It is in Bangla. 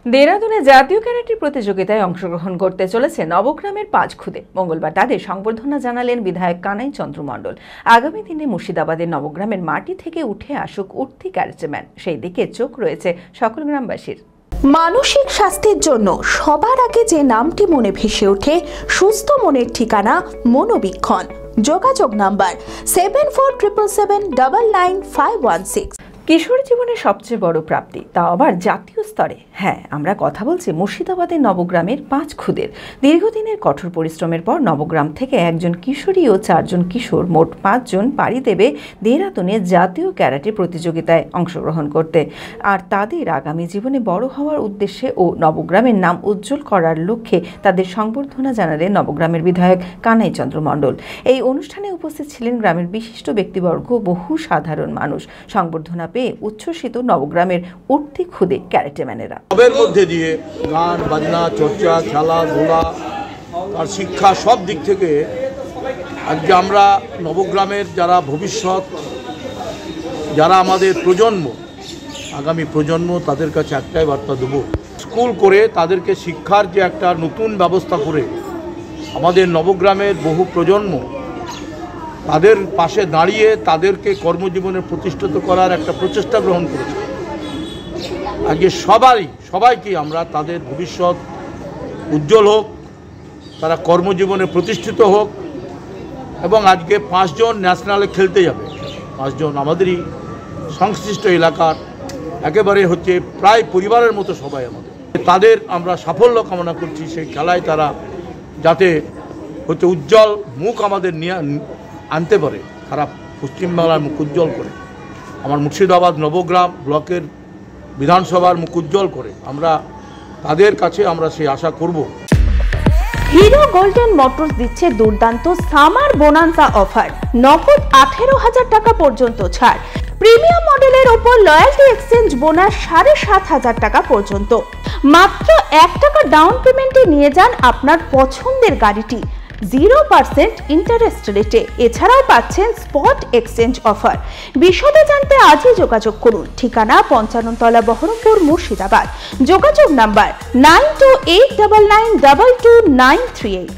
দেরাদুনে জাতীয় ক্যারাটে প্রতিযোগিতায় অংশগ্রহণ করতে চলেছে নবগ্রামের ৫ খুদে। মঙ্গলবার তাদের সংবর্ধনা জানালেন বিধায়ক কানাই চন্দ্র মণ্ডল। আগামী দিনে মুর্শিদাবাদের নবগ্রামের মাটি থেকে উঠে আসুক উঠতি ক্যারাটেম্যান, সেই দিকে চোখ রয়েছে সকল গ্রামবাসীর। মানসিক স্বাস্থ্যের জন্য সবার আগে যে নামটি মনে ভেসে ওঠে, সুস্থ মনের ঠিকানা মনোবীক্ষণ। যোগাযোগ নাম্বার 7477799516। কিশোর জীবনের সবচেয়ে বড় প্রাপ্তি, তা আবার জাতীয় স্তরে। হ্যাঁ, আমরা কথা বলছি মুর্শিদাবাদের নবগ্রামের ৫ খুদের। দীর্ঘদিনের কঠোর পরিশ্রমের পর নবগ্রাম থেকে একজন কিশোরী ও ৪ জন কিশোর, মোট ৫ জন পাড়ি দেবে দেরাদুনে জাতীয় ক্যারাটে প্রতিযোগিতায় অংশগ্রহণ করতে। আর তাদের আগামী জীবনে বড় হওয়ার উদ্দেশ্যে ও নবগ্রামের নাম উজ্জ্বল করার লক্ষ্যে তাদের সংবর্ধনা জানালেন নবগ্রামের বিধায়ক কানাই চন্দ্র মণ্ডল। এই অনুষ্ঠানে উপস্থিত ছিলেন গ্রামের বিশিষ্ট ব্যক্তিবর্গ, বহু সাধারণ মানুষ। সংবর্ধনা পেয়ে উচ্ছ্বসিত নবগ্রামের উঠতি খুদে ক্যারাটেম্যানেরা। সবের মধ্যে দিয়ে গান বাজনা, চর্চা, খেলাধুলা আর শিক্ষা সব দিক থেকে আজকে আমরা নবগ্রামের যারা ভবিষ্যৎ, যারা আমাদের প্রজন্ম, আগামী প্রজন্ম, তাদের কাছে একটাই বার্তা দেবো, স্কুল করে তাদেরকে শিক্ষার যে একটা নতুন ব্যবস্থা করে আমাদের নবগ্রামের বহু প্রজন্ম তাদের পাশে দাঁড়িয়ে তাদেরকে কর্মজীবনে প্রতিষ্ঠিত করার একটা প্রচেষ্টা গ্রহণ করেছে। আজকে সবাইকে আমরা তাদের ভবিষ্যৎ উজ্জ্বল হোক, তারা কর্মজীবনে প্রতিষ্ঠিত হোক। এবং আজকে ৫ জন ন্যাশনালে খেলতে যাবে। ৫ জন আমাদেরই সংশ্লিষ্ট এলাকার একেবারে হচ্ছে প্রায় পরিবারের মতো সবাই আমাদের। তাদের আমরা সাফল্য কামনা করছি। সেই খেলায় তারা যাতে হচ্ছে উজ্জ্বল মুখ আমাদের নিয়ে আনতে পারে, খারাপ পশ্চিমবাংলার মুখ উজ্জ্বল করে, আমার মুর্শিদাবাদ নবগ্রাম ব্লকের বিধানসভার মুখ উজ্জ্বল করে আমরা তাদের কাছে আমরা সেই আশা করব। হিরো গোল্ডেন মোটরস দিচ্ছে দুর্দান্ত সামার বোনান্সা অফার। নগদ 18,000 টাকা পর্যন্ত ছাড়। প্রিমিয়াম মডেলের ওপর লয়্যালটি এক্সচেঞ্জ বোনাস 7,500 টাকা পর্যন্ত। মাত্র 1 টাকা ডাউন পেমেন্টে নিয়ে যান আপনার পছন্দের গাড়িটি 0% ইন্টারেস্ট রেটে। এছাড়াও পাচ্ছেন স্পট এক্সচেঞ্জ অফার। বিশদে জানতে আজই যোগাযোগ করুন। ঠিকানা 55 তলা বহরমপুর, মুর্শিদাবাদ। যোগাযোগ নাম্বার 9289922938।